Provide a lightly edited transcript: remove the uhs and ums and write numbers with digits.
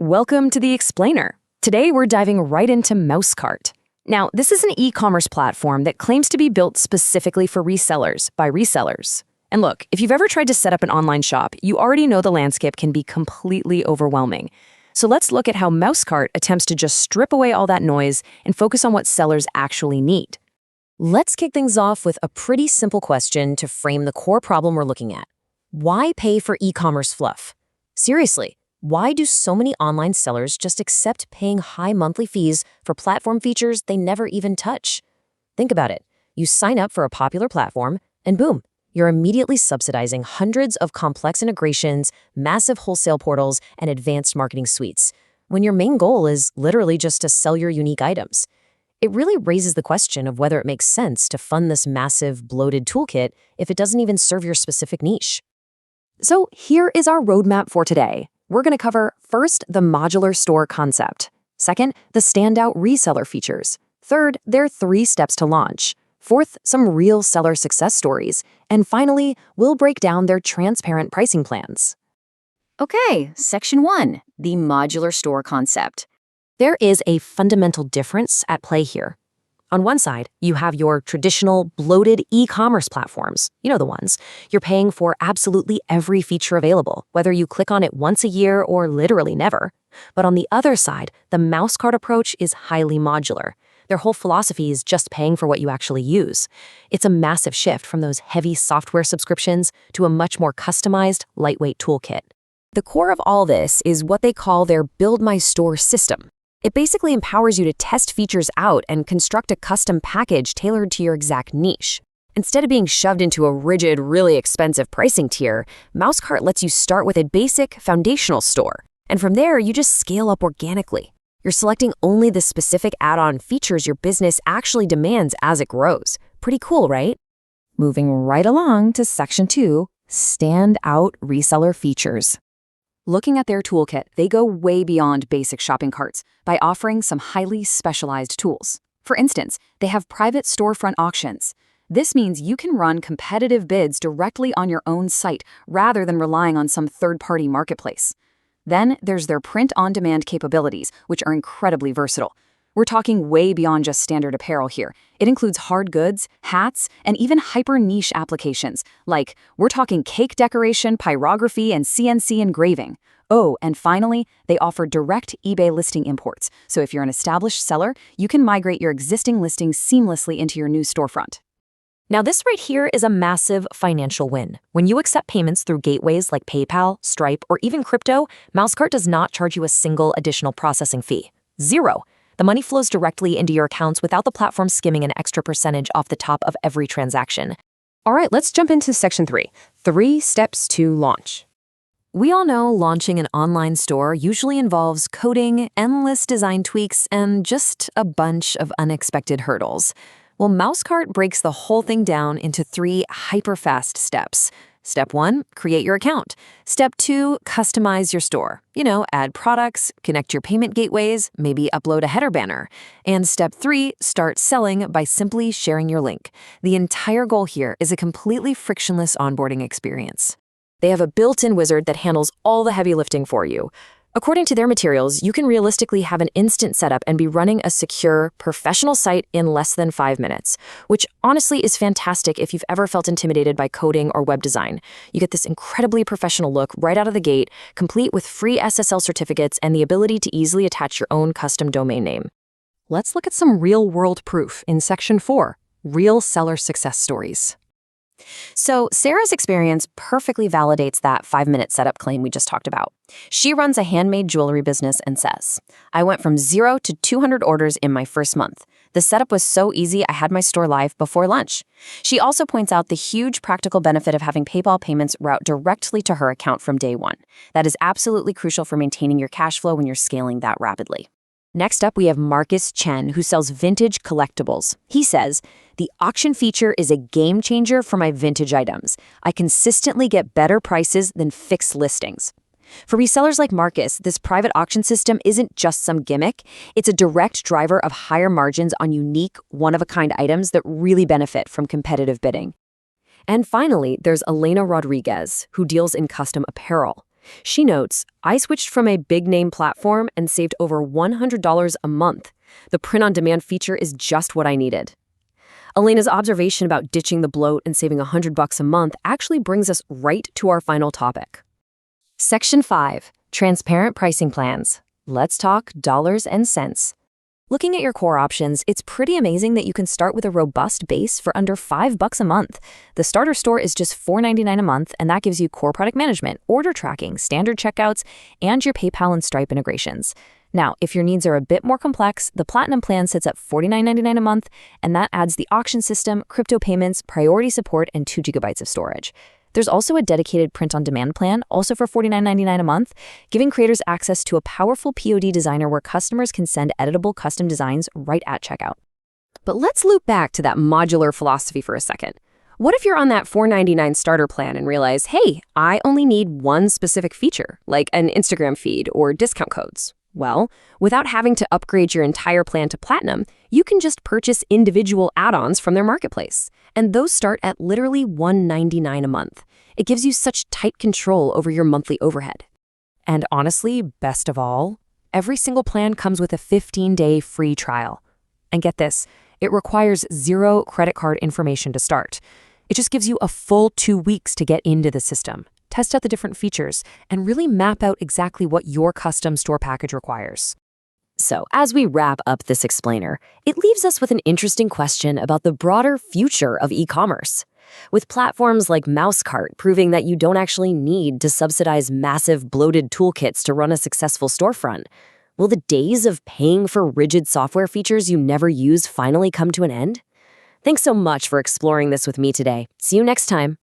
Welcome to the Explainer. Today we're diving right into MouseCart. Now, this is an e-commerce platform that claims to be built specifically for resellers by resellers. And look, if you've ever tried to set up an online shop, you already know the landscape can be completely overwhelming. So let's look at how MouseCart attempts to just strip away all that noise and focus on what sellers actually need. Let's kick things off with a pretty simple question to frame the core problem we're looking at. Why pay for e-commerce fluff? Seriously, why do so many online sellers just accept paying high monthly fees for platform features they never even touch? Think about it. You sign up for a popular platform, and boom, you're immediately subsidizing hundreds of complex integrations, massive wholesale portals, and advanced marketing suites, when your main goal is literally just to sell your unique items. It really raises the question of whether it makes sense to fund this massive, bloated toolkit if it doesn't even serve your specific niche. So here is our roadmap for today. We're going to cover, first, the modular store concept. Second, the standout reseller features. Third, their 3 steps to launch. Fourth, some real seller success stories. And finally, we'll break down their transparent pricing plans. Okay, Section 1, the modular store concept. There is a fundamental difference at play here. On one side, you have your traditional bloated e-commerce platforms. You know the ones. You're paying for absolutely every feature available, whether you click on it once a year or literally never. But on the other side, the MouseCart approach is highly modular. Their whole philosophy is just paying for what you actually use. It's a massive shift from those heavy software subscriptions to a much more customized, lightweight toolkit. The core of all this is what they call their Build My Store system. It basically empowers you to test features out and construct a custom package tailored to your exact niche. Instead of being shoved into a rigid, really expensive pricing tier, MouseCart lets you start with a basic, foundational store. And from there, you just scale up organically. You're selecting only the specific add-on features your business actually demands as it grows. Pretty cool, right? Moving right along to Section 2, Standout Reseller Features. Looking at their toolkit, they go way beyond basic shopping carts by offering some highly specialized tools. For instance, they have private storefront auctions. This means you can run competitive bids directly on your own site rather than relying on some third-party marketplace. Then there's their print-on-demand capabilities, which are incredibly versatile. We're talking way beyond just standard apparel here. It includes hard goods, hats, and even hyper-niche applications, like we're talking cake decoration, pyrography, and CNC engraving. Oh, and finally, they offer direct eBay listing imports, so if you're an established seller, you can migrate your existing listings seamlessly into your new storefront. Now this right here is a massive financial win. When you accept payments through gateways like PayPal, Stripe, or even crypto, MouseCart does not charge you a single additional processing fee. Zero. The money flows directly into your accounts without the platform skimming an extra percentage off the top of every transaction. All right, let's jump into Section 3, 3 steps to launch. We all know launching an online store usually involves coding, endless design tweaks, and just a bunch of unexpected hurdles. Well, MouseCart breaks the whole thing down into 3 hyper-fast steps. Step 1, create your account. Step 2, customize your store. Add products, connect your payment gateways, maybe upload a header banner. And step 3, start selling by simply sharing your link. The entire goal here is a completely frictionless onboarding experience. They have a built-in wizard that handles all the heavy lifting for you. According to their materials, you can realistically have an instant setup and be running a secure, professional site in less than 5 minutes, which honestly is fantastic if you've ever felt intimidated by coding or web design. You get this incredibly professional look right out of the gate, complete with free SSL certificates and the ability to easily attach your own custom domain name. Let's look at some real-world proof in Section 4, Real Seller Success Stories. So Sarah's experience perfectly validates that 5-minute setup claim we just talked about. She runs a handmade jewelry business and says, "I went from 0 to 200 orders in my first month. The setup was so easy I had my store live before lunch." She also points out the huge practical benefit of having PayPal payments route directly to her account from day one. That is absolutely crucial for maintaining your cash flow when you're scaling that rapidly. Next up, we have Marcus Chen, who sells vintage collectibles. He says, "The auction feature is a game changer for my vintage items. I consistently get better prices than fixed listings." For resellers like Marcus, this private auction system isn't just some gimmick. It's a direct driver of higher margins on unique, one-of-a-kind items that really benefit from competitive bidding. And finally, there's Elena Rodriguez, who deals in custom apparel. She notes, I switched from a big-name platform and saved over $100 a month. The print-on-demand feature is just what I needed. Elena's observation about ditching the bloat and saving $100 a month actually brings us right to our final topic. Section 5. Transparent pricing plans. Let's talk dollars and cents. Looking at your core options, it's pretty amazing that you can start with a robust base for under $5 a month. The starter store is just $4.99 a month, and that gives you core product management, order tracking, standard checkouts, and your PayPal and Stripe integrations. Now, if your needs are a bit more complex, the Platinum plan sits at $49.99 a month, and that adds the auction system, crypto payments, priority support, and 2 GB of storage. There's also a dedicated print-on-demand plan, also for $49.99 a month, giving creators access to a powerful POD designer where customers can send editable custom designs right at checkout. But let's loop back to that modular philosophy for a second. What if you're on that $4.99 starter plan and realize, hey, I only need one specific feature, like an Instagram feed or discount codes? Well, without having to upgrade your entire plan to Platinum, you can just purchase individual add-ons from their marketplace. And those start at literally $1.99 a month. It gives you such tight control over your monthly overhead. And honestly, best of all, every single plan comes with a 15-day free trial. And get this, it requires 0 credit card information to start. It just gives you a full 2 weeks to get into the system, test out the different features, and really map out exactly what your custom store package requires. So, as we wrap up this explainer, it leaves us with an interesting question about the broader future of e-commerce. With platforms like MouseCart proving that you don't actually need to subsidize massive bloated toolkits to run a successful storefront, will the days of paying for rigid software features you never use finally come to an end? Thanks so much for exploring this with me today. See you next time.